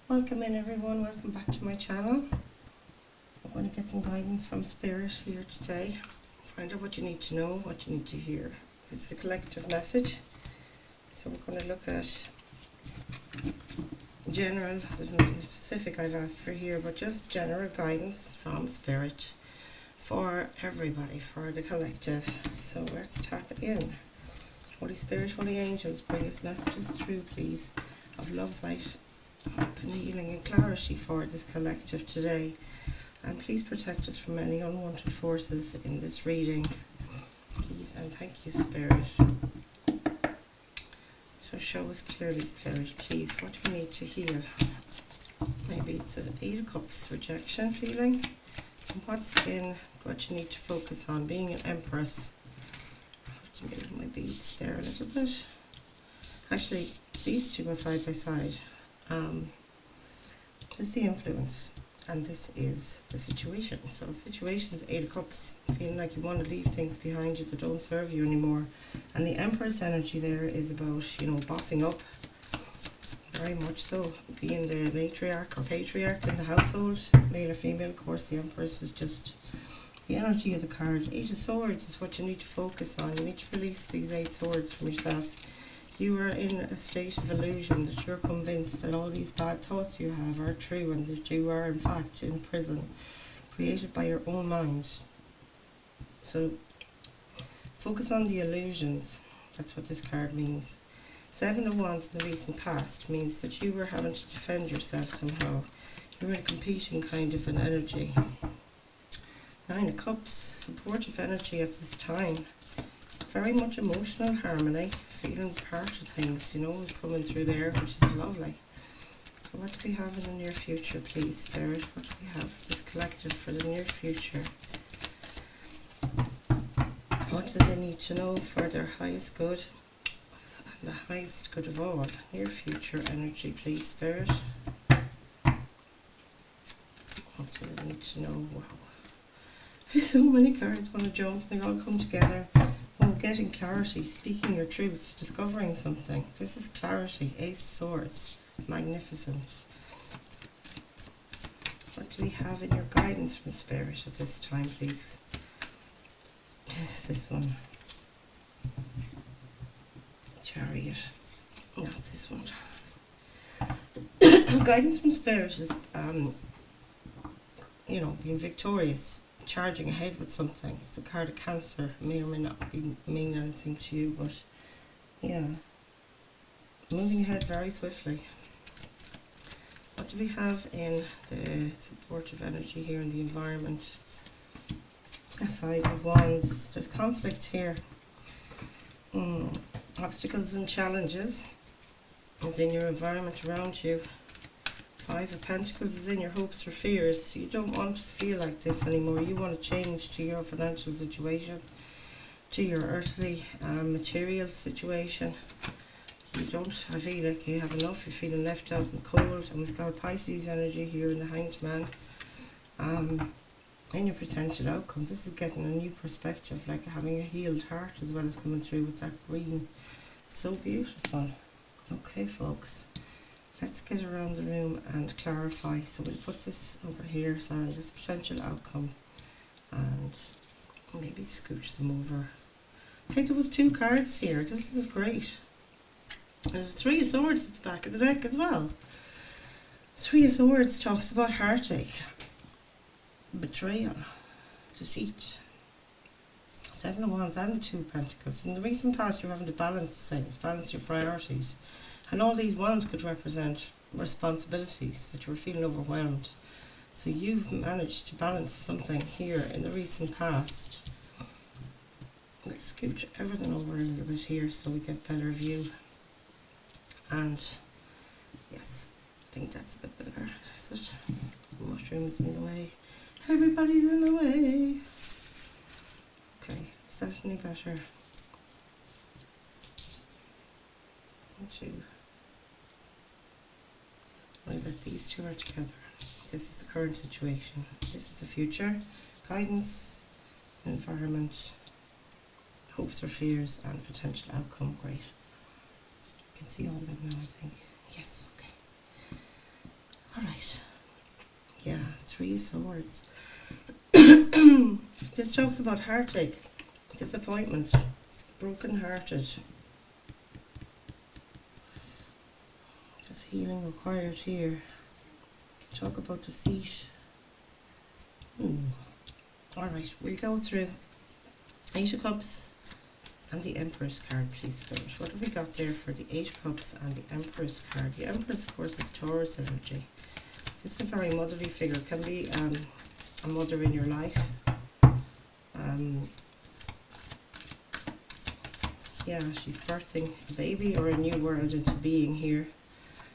Welcome in everyone, welcome back to my channel. I'm going to get some guidance from Spirit here today. Find out what you need to know, what you need to hear. It's a collective message. So we're going to look at general, there's nothing specific I've asked for here, but just general guidance from Spirit for everybody, for the collective. So let's tap it in. Holy Spirit, Holy Angels, bring us messages through, please, of love, light, hope and healing and clarity for this collective today. And please protect us from any unwanted forces in this reading. Please and thank you, Spirit. So show us clearly, Spirit, please, what do we need to heal? Maybe it's an 8 of Cups rejection feeling. What's in what you need to focus on? Being an Empress. I have to move my beads there a little bit. Actually, these two go side by side. This is the influence, and this is the situation. So situation is 8 of Cups, feeling like you want to leave things behind you that don't serve you anymore. And the Empress energy there is about, bossing up. Very much so, being the matriarch or patriarch in the household, male or female. Of course, the Empress is just the energy of the card. 8 of Swords is what you need to focus on. You need to release these 8 swords from yourself. You are in a state of illusion that you're convinced that all these bad thoughts you have are true and that you are in fact in prison, created by your own mind. So focus on the illusions. That's what this card means. 7 of Wands in the recent past means that you were having to defend yourself somehow. You were in a competing kind of an energy. 9 of Cups, supportive energy at this time. Very much emotional harmony, feeling part of things, is coming through there, which is lovely. So what do we have in the near future, please, Spirit? What do we have this collective for the near future? What do they need to know for their highest good and the highest good of all? Near future energy, please, Spirit. What do they need to know? Wow. So many cards want to jump, they all come together. Oh, getting clarity, speaking your truth, discovering something. This is clarity, Ace of Swords, magnificent. What do we have in your guidance from Spirit at this time, please? This one. Chariot. Not this one. Guidance from Spirit is, being victorious. Charging ahead with something. It's a card of Cancer. May or may not mean anything to you, but yeah, moving ahead very swiftly. What do we have in the supportive energy here in the environment? 5 of Wands. There's conflict here. Obstacles and challenges is in your environment around you. 5 of Pentacles is in your hopes or fears. You don't want to feel like this anymore. You want to change to your financial situation, to your earthly material situation. You don't, I feel like you have enough. You're feeling left out and cold. And we've got Pisces energy here in the Hanged Man. In your potential outcome, this is getting a new perspective, like having a healed heart as well as coming through with that green. So beautiful. Okay, folks. Let's get around the room and clarify. So we'll put this over here, this potential outcome, and maybe scooch them over. Hey, there was 2 cards here. This is great. There's 3 of Swords at the back of the deck as well. 3 of Swords talks about heartache, betrayal, deceit. 7 of Wands and the 2 of Pentacles. In the recent past, you're having to balance things, balance your priorities. And all these wands could represent responsibilities that you were feeling overwhelmed. So you've managed to balance something here in the recent past. Let's scooch everything over a little bit here so we get a better view. And yes, I think that's a bit better. Is it? The mushroom's in the way. Everybody's in the way. Okay, is that any better? 1, 2. That these 2 are together. This is the current situation. This is the future. Guidance, environment, hopes or fears, and potential outcome. Great. You can see all of it now, I think. Yes, okay. of Swords. This talks about heartache, disappointment, broken hearted. There's healing required here. Talk about deceit. Alright, we'll go through Eight of Cups and the Empress card, please, Spirit. What have we got there for the Eight of Cups and the Empress card? The Empress, of course, is Taurus energy. This is a very motherly figure. Can be a mother in your life. Yeah, she's birthing a baby or a new world into being here.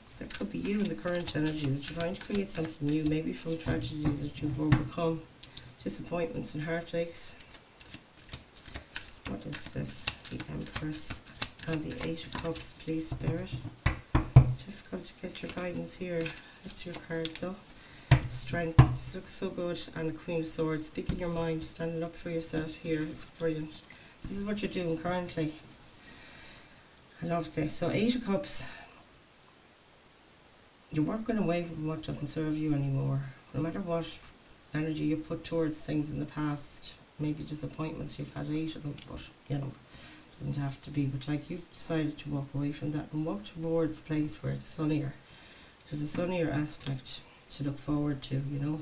So it could be you in the current energy that you're trying to create something new, maybe from tragedy that you've overcome, disappointments and heartaches. What is this? The Empress and the Eight of Cups, please, Spirit. Difficult to get your guidance here. That's your card, though. Strength. This looks so good. And the Queen of Swords. Speaking your mind, standing up for yourself here. It's brilliant. This is what you're doing currently. I love this. So, Eight of Cups. You're working away from what doesn't serve you anymore. No matter what energy you put towards things in the past, maybe disappointments, you've had 8 of them, but you know, it doesn't have to be. But like, you've decided to walk away from that and walk towards a place where it's sunnier. There's a sunnier aspect to look forward to, you know.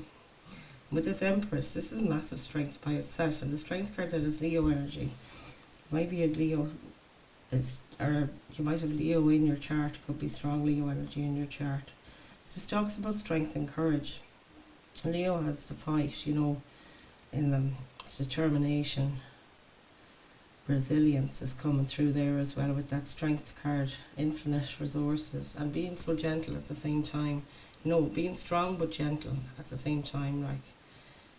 With this Empress, this is massive strength by itself, and the strength card that is Leo energy. Maybe a Leo is, or you might have Leo in your chart. Could be strong Leo energy in your chart. This talks about strength and courage. Leo has the fight, you know, in them. Determination, resilience is coming through there as well with that strength card. Infinite resources and being so gentle at the same time. You know, being strong but gentle at the same time. Like,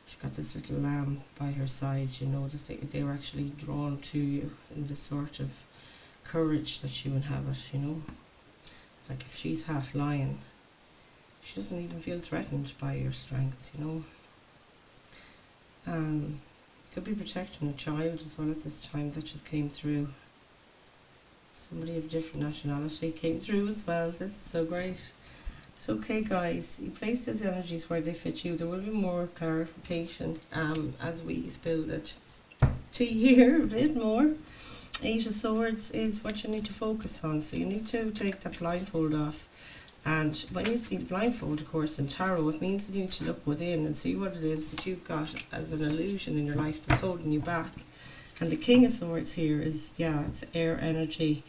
she's got this little lamb by her side, you know, that they were actually drawn to you in this sort of courage that you inhabit, you know. Like, if she's half lion, she doesn't even feel threatened by your strength, you know. Could be protecting a child as well at this time that just came through. Somebody of different nationality came through as well. This is so great. It's okay, guys. You place those energies where they fit you. There will be more clarification as we spill the tea here a bit more. Eight of Swords is what you need to focus on. So you need to take that blindfold off. And when you see the blindfold, of course, in tarot, it means that you need to look within and see what it is that you've got as an illusion in your life that's holding you back. And the King of Swords here is, yeah, it's air energy,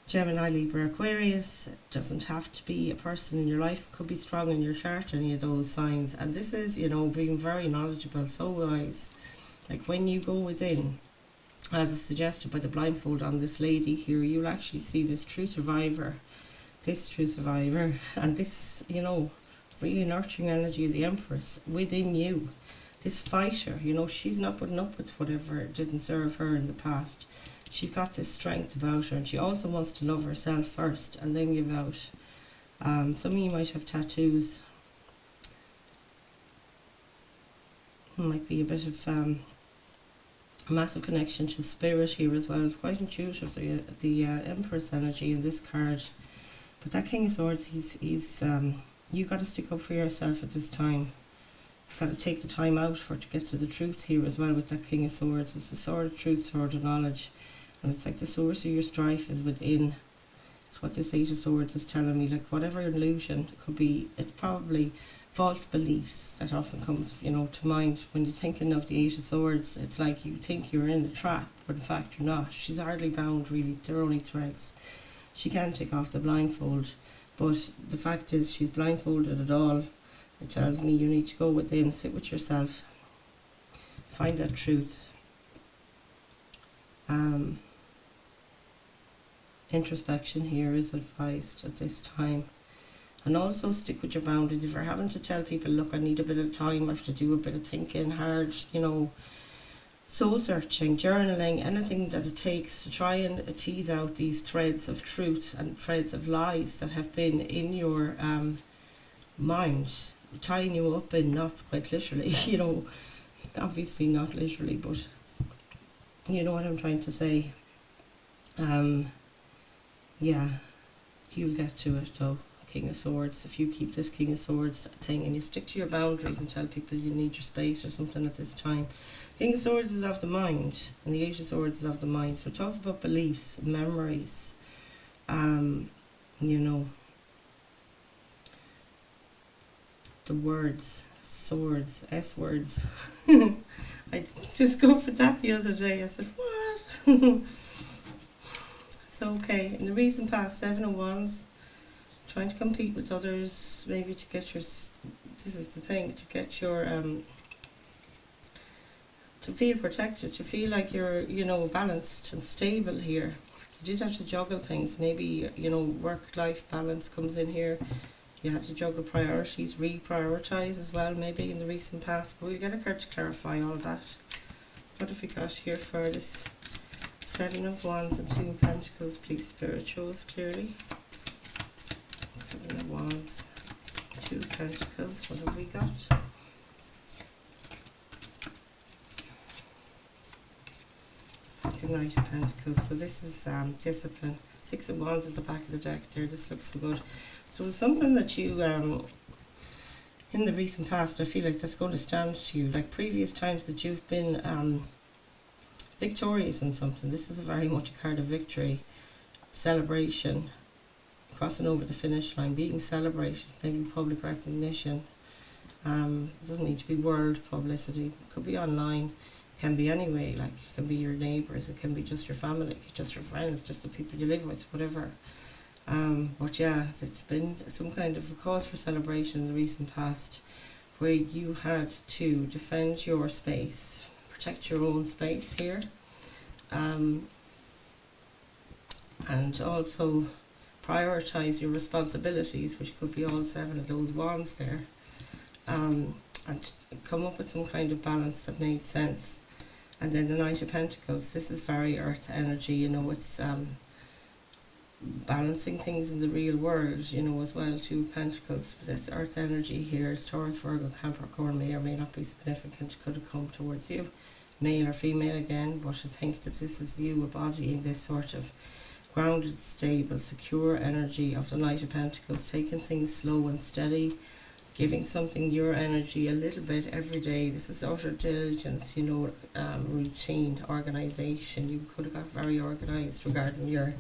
Gemini, Libra, Aquarius. It doesn't have to be a person in your life. It could be strong in your chart, any of those signs. And this is, you know, being very knowledgeable, so wise. Like, when you go within, as is suggested by the blindfold on this lady here, you'll actually see this true survivor. This true survivor, and this, you know, really nurturing energy of the Empress within you. This fighter, you know, she's not putting up with whatever didn't serve her in the past. She's got this strength about her, and she also wants to love herself first and then give out. Some of you might have tattoos. Might be a bit of a massive connection to spirit here as well. It's quite intuitive, the Empress energy in this card. But that King of Swords, he's you got to stick up for yourself at this time. You've got to take the time out to get to the truth here as well with that King of Swords. It's the sword of truth, sword of knowledge. And it's like the source of your strife is within. It's what this Eight of Swords is telling me. Like, whatever illusion it could be, it's probably false beliefs that often comes, you know, to mind. When you're thinking of the Eight of Swords, it's like you think you're in a trap, but in fact you're not. She's hardly bound, really. They're only threads. She can take off the blindfold, but the fact is she's blindfolded at all. It tells me you need to go within, sit with yourself, find that truth. Introspection here is advised at this time. And also stick with your boundaries. If you're having to tell people, look, I need a bit of time, I have to do a bit of thinking, hard, you know, soul searching, journaling, anything that it takes to try and tease out these threads of truth and threads of lies that have been in your mind, tying you up in knots, quite literally, you know, obviously not literally, but you know what I'm trying to say. Yeah, you'll get to it though, King of Swords. If you keep this King of Swords thing and you stick to your boundaries and tell people you need your space or something at this time. King of Swords is of the mind, and the Eight of Swords is of the mind. So it talks about beliefs, memories, you know, the words, swords, S words. I just go for that the other day. I said, what? So, okay, in the recent past, 7 of Wands, trying to compete with others, maybe to get your, this is the thing, to get your, to feel protected, to feel like you're, you know, balanced and stable here. You did have to juggle things. Maybe, you know, work-life balance comes in here. You had to juggle priorities, reprioritise as well, maybe in the recent past. But we'll get a card to clarify all that. What have we got here for this 7 of Wands and 2 of Pentacles? Please, Spirit, show us clearly. 7 of Wands, 2 of Pentacles. What have we got? The Knight of Pentacles. So this is discipline. 6 of Wands at the back of the deck there. This looks so good. So it's something that you, in the recent past, I feel like that's going to stand to you. Like previous times that you've been victorious in something. This is a very much a card of victory, celebration, crossing over the finish line, being celebrated, maybe public recognition. It doesn't need to be world publicity. It could be online. It can be anyway. Like it can be your neighbours. It can be just your family, just your friends, just the people you live with, whatever. But yeah, it's been some kind of a cause for celebration in the recent past, where you had to defend your space, protect your own space here, and also prioritize your responsibilities, which could be all 7 of those wands there, and come up with some kind of balance that made sense. And then the Knight of Pentacles, this is very earth energy, you know, it's balancing things in the real world, you know, as well. 2 of Pentacles, this earth energy here is Taurus, Virgo, Capricorn, may or may not be significant, could have come towards you, male or female again, but I think that this is you embodying this sort of grounded, stable, secure energy of the Knight of Pentacles, taking things slow and steady, giving something your energy a little bit every day. This is utter diligence, you know, routine, organisation. You could have got very organised regarding your,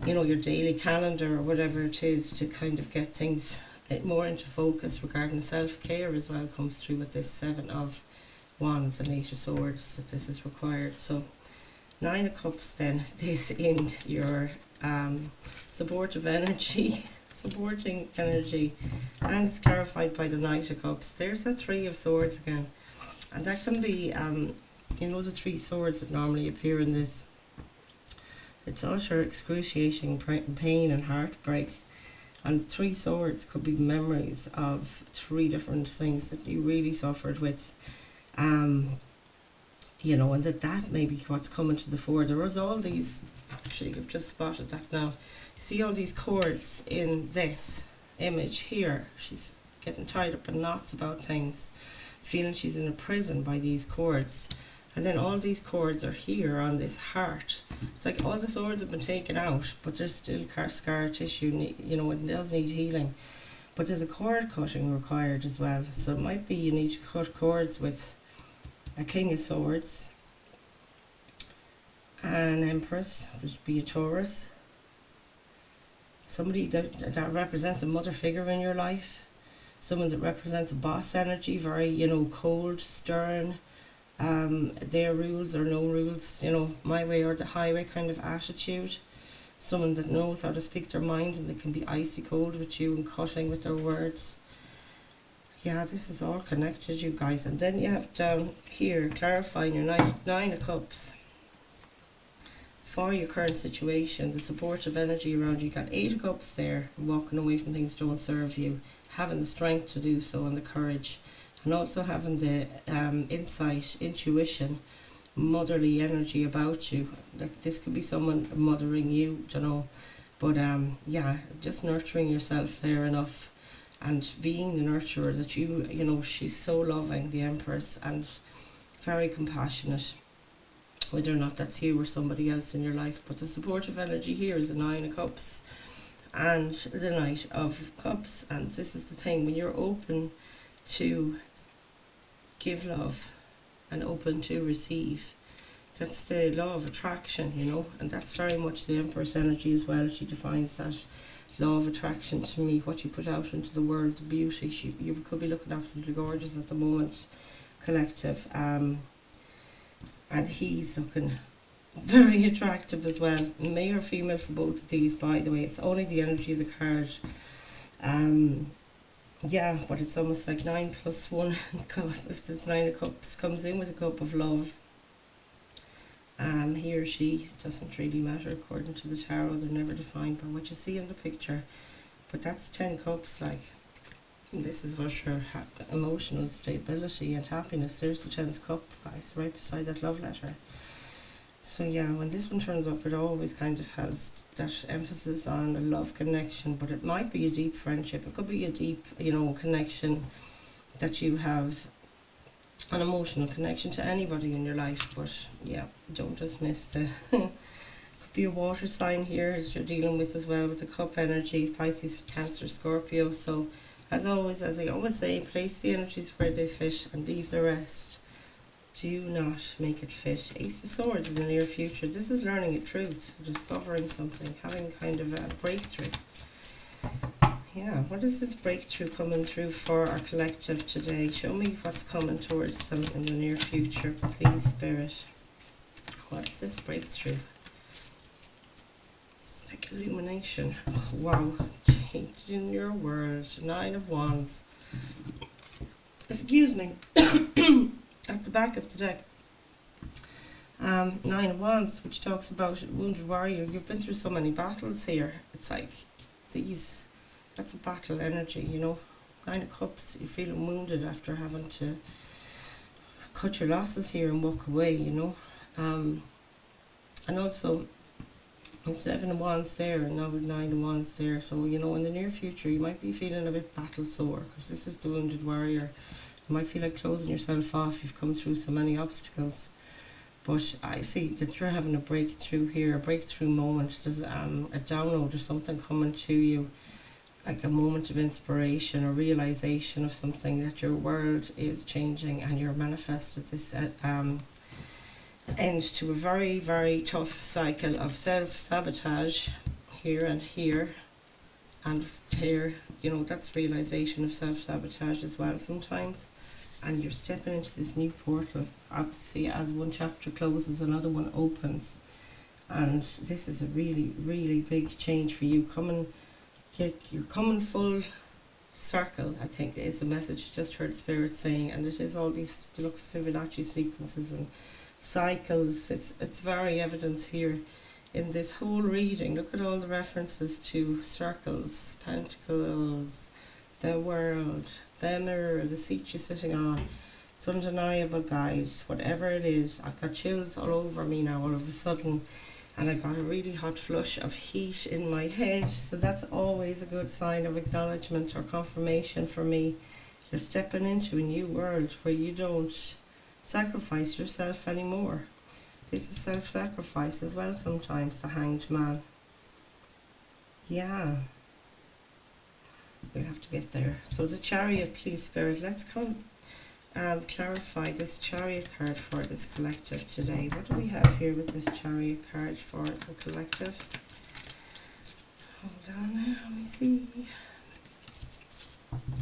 you know, your daily calendar or whatever it is, to kind of get things more into focus. Regarding self-care as well comes through with this 7 of Wands and 8 of Swords, that this is required. So 9 of Cups then, this in your supportive energy, supporting energy, and it's clarified by the Knight of Cups. There's the 3 of Swords again, and that can be, you know, the 3 swords that normally appear in this. It's utter excruciating pain and heartbreak. And 3 swords could be memories of 3 different things that you really suffered with. You know, and that may be what's coming to the fore. There was all these, actually I've just spotted that now. See all these cords in this image here. She's getting tied up in knots about things, feeling she's in a prison by these cords. And then all these cords are here on this heart. It's like all the swords have been taken out, but there's still scar tissue, you know, it does need healing. But there's a cord cutting required as well. So it might be you need to cut cords with a King of Swords, an Empress, which would be a Taurus. Somebody that represents a mother figure in your life. Someone that represents a boss energy, very, you know, cold, stern. Their rules or no rules, you know, my way or the highway kind of attitude. Someone that knows how to speak their mind, and they can be icy cold with you and cutting with their words. Yeah, this is all connected, you guys. And then you have down here clarifying your 9 of Cups for your current situation, the supportive energy around you. You got 8 of Cups there, walking away from things that don't serve you, having the strength to do so and the courage. And also having the insight, intuition, motherly energy about you. Like this could be someone mothering you, you know. But yeah, just nurturing yourself there enough, and being the nurturer that you know, she's so loving, the Empress, and very compassionate. Whether or not that's you or somebody else in your life. But the supportive energy here is the 9 of Cups. and the Knight of Cups. And this is the thing, when you're open to give love and open to receive, that's the law of attraction, you know, and that's very much the Empress energy as well. She defines that law of attraction to me, what you put out into the world, the beauty. You could be looking absolutely gorgeous at the moment, collective, and he's looking very attractive as well, male or female for both of these, by the way. It's only the energy of the card. Yeah, but it's almost like 9 plus 1 cup. If there's 9 of cups comes in with a cup of love, he or she, doesn't really matter according to the tarot. They're never defined by what you see in the picture, but that's 10 cups. Like, this is what your emotional stability and happiness. There's the 10th cup, guys, right beside that love letter. So yeah, when this one turns up, it always kind of has that emphasis on a love connection, but it might be a deep friendship. It could be a deep, you know, connection that you have, an emotional connection to anybody in your life. But yeah, don't dismiss the could be a water sign here as you're dealing with as well, with the cup energy, Pisces, Cancer, Scorpio. So as always, as I always say, place the energies where they fit and leave the rest. Do not make it fit. Ace of Swords in the near future. This is learning a truth, discovering something, having kind of a breakthrough. Yeah, what is this breakthrough coming through for our collective today? Show me what's coming towards them in the near future, please, Spirit. What's this breakthrough? Like illumination. Oh, wow. Changing your world. 9 of Wands. Excuse me. At the back of the deck, 9 of Wands, which talks about wounded warrior. You've been through so many battles here. It's like these, that's a battle energy, you know. 9 of Cups, you're feeling wounded after having to cut your losses here and walk away, you know. And also, 7 of Wands there, and now with 9 of Wands there. So, you know, in the near future, you might be feeling a bit battle sore, because this is the wounded warrior. You might feel like closing yourself off. You've come through so many obstacles. But I see that you're having a breakthrough here, a breakthrough moment. There's a download or something coming to you, like a moment of inspiration or realization of something, that your world is changing and you're manifested this end to a very, very tough cycle of self-sabotage here and here. And here, you know, that's realization of self-sabotage as well sometimes. And you're stepping into this new portal. Obviously, as one chapter closes, another one opens. And this is a really, really big change for you. You're coming full circle, I think, is the message I just heard Spirit saying. And it is all these, you look, Fibonacci sequences and cycles. It's very evident here in this whole reading. Look at all the references to circles, pentacles, the world, the mirror, the seat you're sitting on. It's undeniable, guys. Whatever it is, I've got chills all over me now all of a sudden, and I got a really hot flush of heat in my head. So that's always a good sign of acknowledgement or confirmation for me. You're stepping into a new world where you don't sacrifice yourself anymore. This is self-sacrifice as well sometimes, the Hanged Man. Yeah. We'll have to get there. So the Chariot, please, Spirit. Let's clarify this Chariot card for this collective today. What do we have here with this Chariot card for the collective? Hold on now, let me see.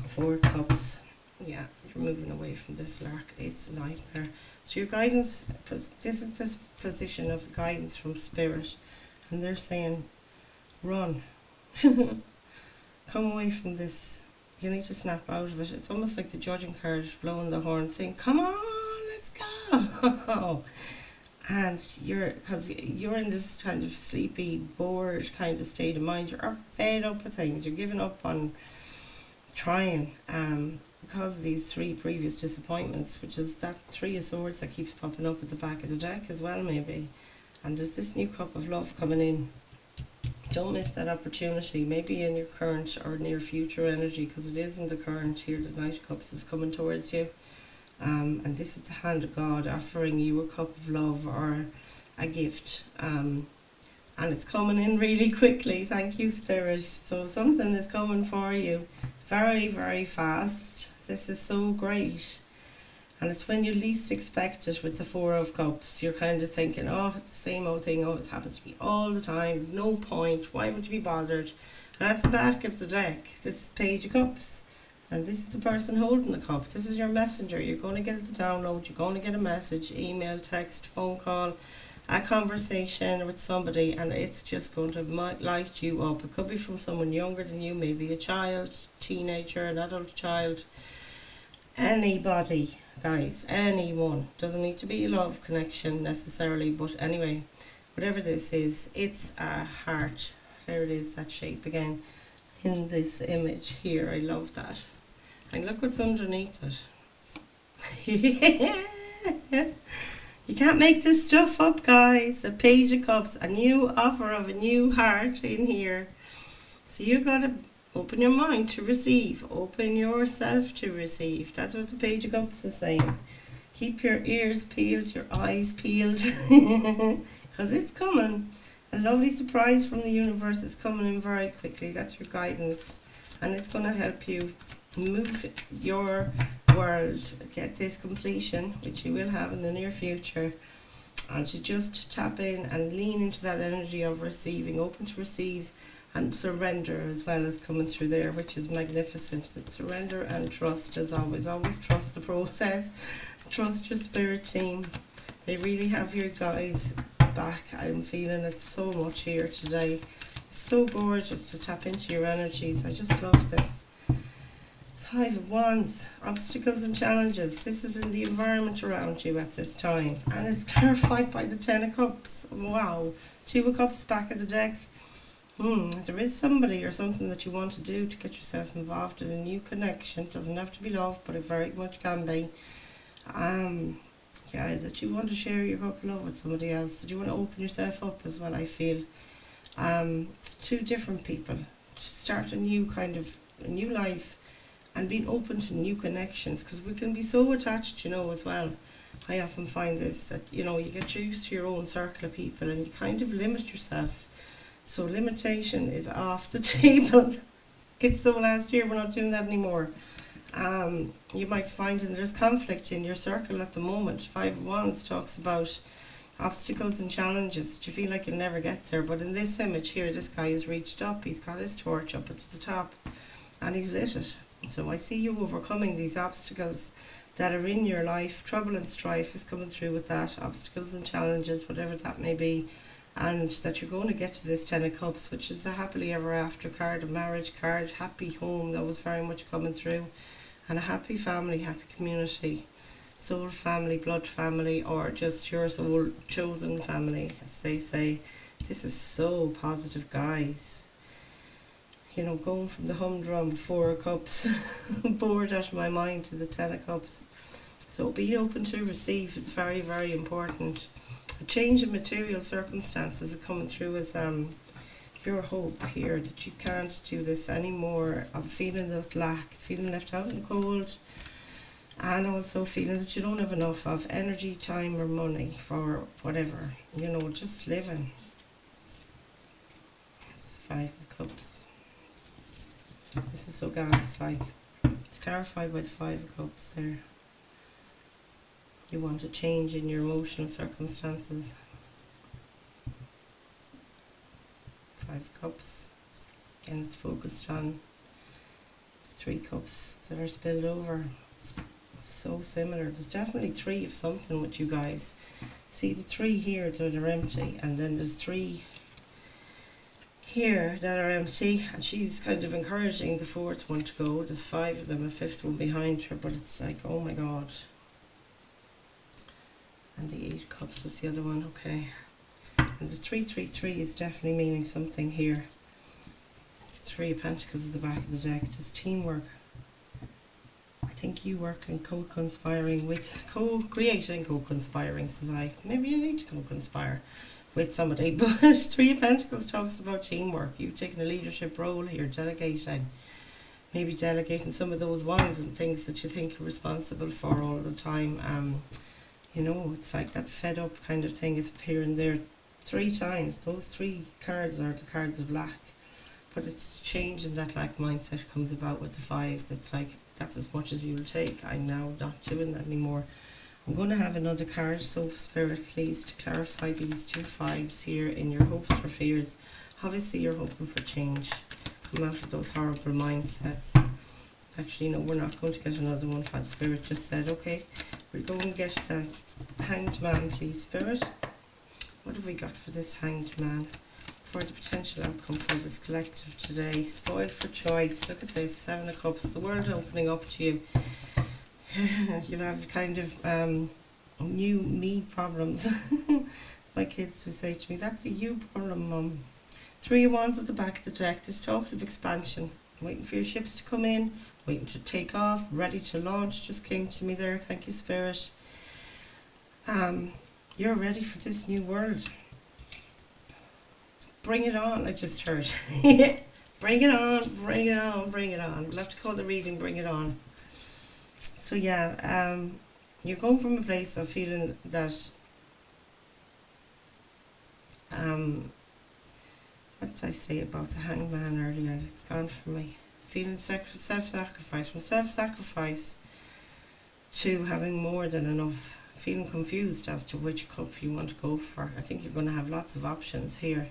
4 Cups. Yeah, you're moving away from this lark. It's a nightmare. So your guidance, this is this position of guidance from Spirit, and they're saying, run. Come away from this. You need to snap out of it. It's almost like the Judging card blowing the horn, saying, come on, let's go. And because you're in this kind of sleepy, bored kind of state of mind. You're fed up with things. You're giving up on trying. Because of these 3 previous disappointments, which is that 3 of Swords that keeps popping up at the back of the deck as well, maybe. And there's this new cup of love coming in. Don't miss that opportunity, maybe in your current or near future energy, because it is in the current here. The Knight of Cups is coming towards you. And this is the hand of God offering you a cup of love or a gift. and it's coming in really quickly. Thank you, Spirit. So something is coming for you very, very fast. This is so great. And it's when you least expect it with the Four of Cups. You're kind of thinking, oh, it's the same old thing. Oh, it happens to me all the time. There's no point. Why would you be bothered? And at the back of the deck, this is Page of Cups. And this is the person holding the cup. This is your messenger. You're going to get the download. You're going to get a message, email, text, phone call, a conversation with somebody. And it's just going to light you up. It could be from someone younger than you, maybe a child, teenager, an adult child. Anybody, guys, anyone. Doesn't need to be a love connection necessarily, but anyway, whatever this is, it's a heart. There it is, that shape again in this image here. I love that. And look what's underneath it. You can't make this stuff up, guys. A Page of Cups, a new offer of a new heart in here. So you gotta open your mind to receive. Open yourself to receive. That's what the Page of Cups is saying. Keep your ears peeled, your eyes peeled. Because it's coming. A lovely surprise from the universe is coming in very quickly. That's your guidance. And it's going to help you move your world. Get this completion, which you will have in the near future. And to just tap in and lean into that energy of receiving. Open to receive. And surrender as well as coming through there, which is magnificent. Surrender and trust as always. Always trust the process. Trust your spirit team. They really have your guys back. I'm feeling it so much here today. It's so gorgeous to tap into your energies. I just love this. 5 of Wands. Obstacles and challenges. This is in the environment around you at this time. And it's clarified by the 10 of Cups. Wow. 2 of Cups back at the deck. There is somebody or something that you want to do to get yourself involved in a new connection. It doesn't have to be love, but it very much can be. Yeah, that you want to share your cup of love with somebody else. That you want to open yourself up as well, I feel. To different people. To start a new a new life. And being open to new connections. Because we can be so attached, as well. I often find this, that, you get used to your own circle of people. And you kind of limit yourself. So limitation is off the table. It's so last year, we're not doing that anymore. You might find that there's conflict in your circle at the moment. 5 of Wands talks about obstacles and challenges. You feel like you'll never get there. But in this image here, this guy has reached up. He's got his torch up at the top. And he's lit it. So I see you overcoming these obstacles that are in your life. Trouble and strife is coming through with that. Obstacles and challenges, whatever that may be. And that you're going to get to this 10 of Cups, which is a happily ever after card, a marriage card, happy home, that was very much coming through, and a happy family, happy community, soul family, blood family, or just your soul chosen family, as they say. This is so positive, guys. Going from the humdrum 4 of Cups, bored out of my mind, to the 10 of Cups. So being open to receive is very, very important. A change in material circumstances is coming through as your hope here, that you can't do this anymore. I'm feeling that lack, feeling left out in the cold, and also feeling that you don't have enough of energy, time or money for whatever, just living. It's 5 of Cups. This is so gas, it's clarified by the 5 of Cups there. You want a change in your emotional circumstances. 5 of Cups. Again, it's focused on the 3 cups that are spilled over. So similar. There's definitely 3 of something with you guys. See the 3 here that are empty, and then there's 3 here that are empty, and she's kind of encouraging the 4th one to go. There's 5 of them, a 5th one behind her, but it's like, oh my god. And the 8 of Cups was the other one, okay. And the 333 is definitely meaning something here. 3 of Pentacles is the back of the deck. There's teamwork. I think you work in co-conspiring with, co-creating, co-conspiring, says I. Maybe you need to co-conspire with somebody. But 3 of Pentacles talks about teamwork. You've taken a leadership role here, delegating. Maybe delegating some of those wands and things that you think you're responsible for all the time. It's like that fed up kind of thing is appearing there. 3 times. Those 3 cards are the cards of lack. But it's changing that lack mindset comes about with the 5s. It's like, that's as much as you'll take. I'm now not doing that anymore. I'm going to have another card, so Spirit, please, to clarify these 2 5s here in your hopes or fears. Obviously, you're hoping for change. Come out of those horrible mindsets. Actually, no, we're not going to get another one. Father Spirit just said, okay, we'll go and get the Hanged Man, please, Spirit. What have we got for this Hanged Man? For the potential outcome for this collective today. Spoiled for choice. Look at this, 7 of Cups. The world opening up to you. You'll have kind of new me problems. My kids who say to me, that's a you problem, Mum. 3 of Wands at the back of the deck. This talks of expansion. Waiting for your ships to come in. Waiting to take off. Ready to launch. Just came to me there. Thank you, Spirit. You're ready for this new world. Bring it on, I just heard. Bring it on, bring it on, bring it on. We'll have to call the reading, bring it on. So yeah, you're going from a place of feeling that, what did I say about the Hangman earlier? It's gone from me. Feeling self-sacrifice, from self-sacrifice to having more than enough. Feeling confused as to which cup you want to go for. I think you're going to have lots of options here.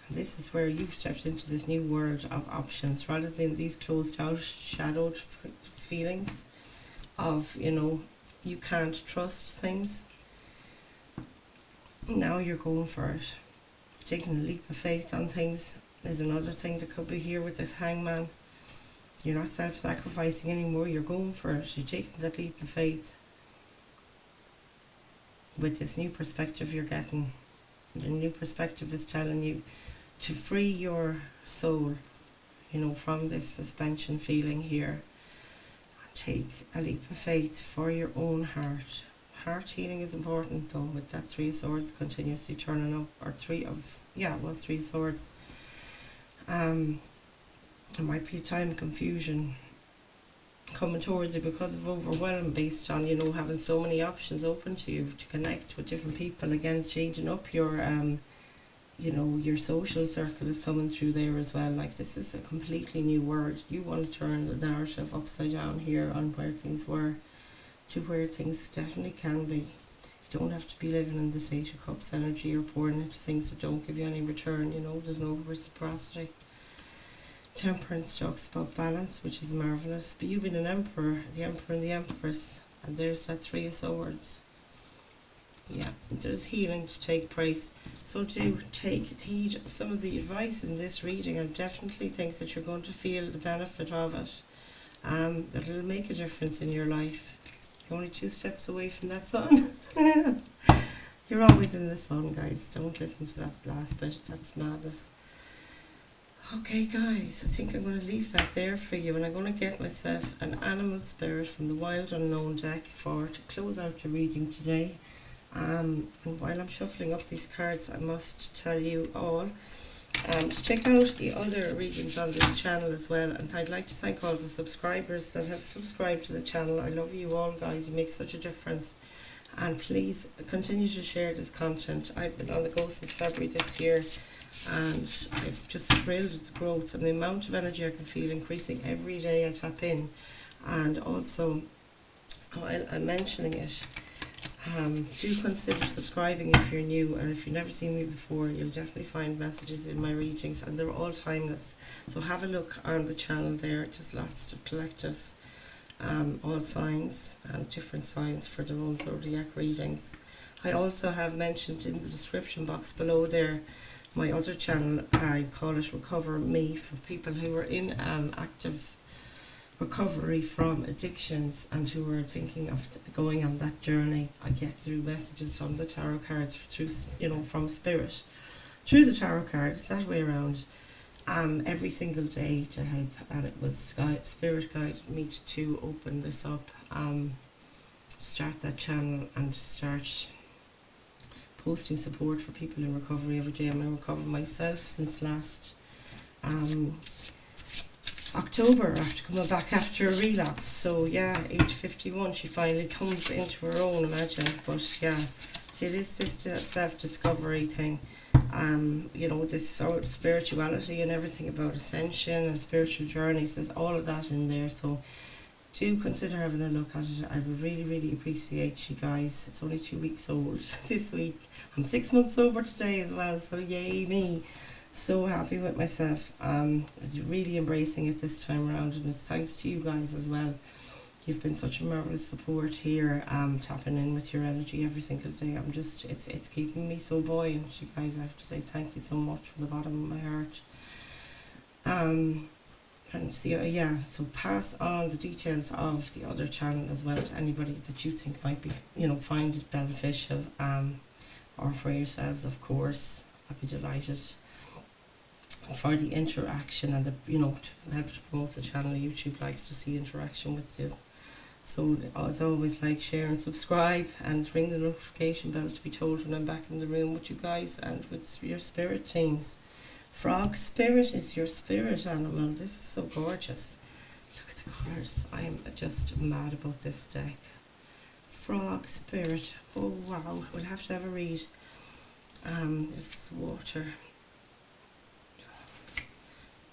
And this is where you've stepped into this new world of options, rather than these closed out, shadowed feelings of, you know, you can't trust things. Now you're going for it. Taking a leap of faith on things is another thing that could be here with this Hangman. You're not self-sacrificing anymore, you're going for it. You're taking that leap of faith with this new perspective you're getting. The new perspective is telling you to free your soul, you know, from this suspension feeling here. Take a leap of faith for your own heart. Heart healing is important though, with that 3 of Swords continuously turning up, or 3 of, yeah, it was 3 of Swords. There might be a time of confusion coming towards you because of overwhelm, based on, you know, having so many options open to you to connect with different people. Again, changing up your you know, your social circle is coming through there as well. Like, this is a completely new world. You want to turn the narrative upside down here on where things were to where things definitely can be. You don't have to be living in this 8 of Cups energy or pouring into things that don't give you any return, you know. There's no reciprocity. Temperance talks about balance, which is marvellous. But you've been an emperor, the emperor and the empress, and there's that 3 of Swords. Yeah, there's healing to take place. So do take heed of some of the advice in this reading. I definitely think that you're going to feel the benefit of it. That it'll make a difference in your life. You're only 2 steps away from that sun. You're always in the sun, guys. Don't listen to that last bit. That's madness. Okay, guys, I think I'm going to leave that there for you, and I'm going to get myself an animal spirit from the Wild Unknown deck to close out your reading today. And while I'm shuffling up these cards, I must tell you all to check out the other readings on this channel as well. And I'd like to thank all the subscribers that have subscribed to the channel. I love you all, guys. You make such a difference. And please continue to share this content. I've been on the go since February this year, and I've just thrilled with the growth and the amount of energy I can feel increasing every day I tap in. And also, while I'm mentioning it, do consider subscribing if you're new, and if you've never seen me before, you'll definitely find messages in my readings, and they're all timeless. So have a look on the channel there. Just lots of collectives, all signs and different signs for the own zodiac readings. I also have mentioned in the description box below there my other channel. I call it Recover Me, for people who are in active recovery from addictions and who are thinking of going on that journey. I get through messages from the tarot cards through, you know, from spirit through the tarot cards, that way around, every single day to help. And it was spirit guided me to open this up, start that channel and start posting support for people in recovery every day. I'm in recovery myself since last October, after coming back after a relapse. So yeah, age 51, she finally comes into her own, imagine. But yeah, It is this self-discovery thing. You know, this sort of spirituality and everything about ascension and spiritual journeys. There's all of that in there. So do consider having a look at it. I would really, really appreciate you guys. It's only 2 weeks old this week. I'm 6 months sober today as well, so yay me. So happy with myself. Really embracing it this time around, and it's thanks to you guys as well. You've been such a marvellous support here, tapping in with your energy every single day. It's keeping me so buoyant, you guys. I have to say thank you so much from the bottom of my heart. And so pass on the details of the other channel as well to anybody that you think might be, find it beneficial, or for yourselves, of course. I'd be delighted. And for the interaction and to help to promote the channel, YouTube likes to see interaction with you. So as always, like, share and subscribe, and ring the notification bell to be told when I'm back in the room with you guys and with your spirit teams. Frog spirit is your spirit animal. This is so gorgeous. Look at the colours. I'm just mad about this deck. Frog spirit. Oh wow. We'll have to have a read. There's the water.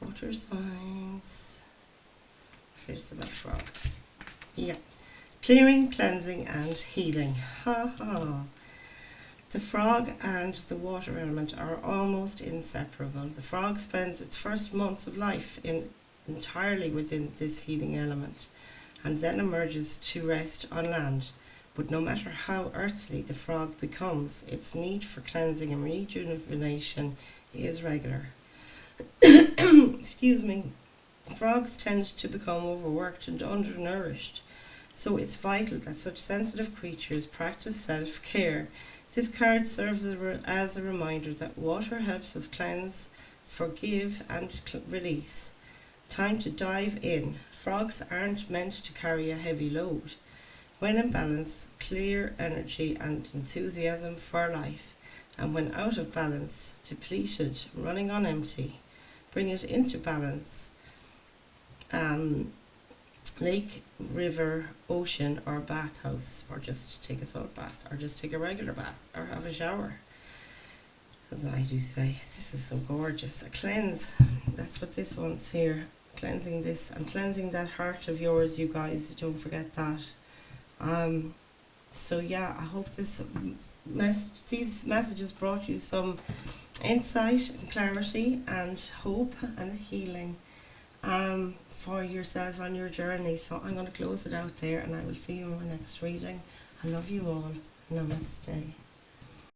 Water signs. Here's the black frog. Yeah. Clearing, cleansing and healing. Ha ha. The frog and the water element are almost inseparable. The frog spends its first months of life entirely within this healing element, and then emerges to rest on land. But no matter how earthly the frog becomes, its need for cleansing and rejuvenation is regular. Excuse me. Frogs tend to become overworked and undernourished, so it's vital that such sensitive creatures practice self-care. This card serves as a reminder that water helps us cleanse, forgive and release. Time to dive in. Frogs aren't meant to carry a heavy load. When in balance, clear energy and enthusiasm for life, and when out of balance, depleted, running on empty. Bring it into balance. Lake, river, ocean or bathhouse, or just take a salt bath, or just take a regular bath, or have a shower. As I do say, this is so gorgeous. A cleanse, that's what this wants here. Cleansing this and cleansing that heart of yours, you guys, don't forget that. So yeah, I hope these messages brought you some insight and clarity and hope and healing for yourselves on your journey. So I'm going to close it out there, and I will see you in my next reading. I love you all. Namaste.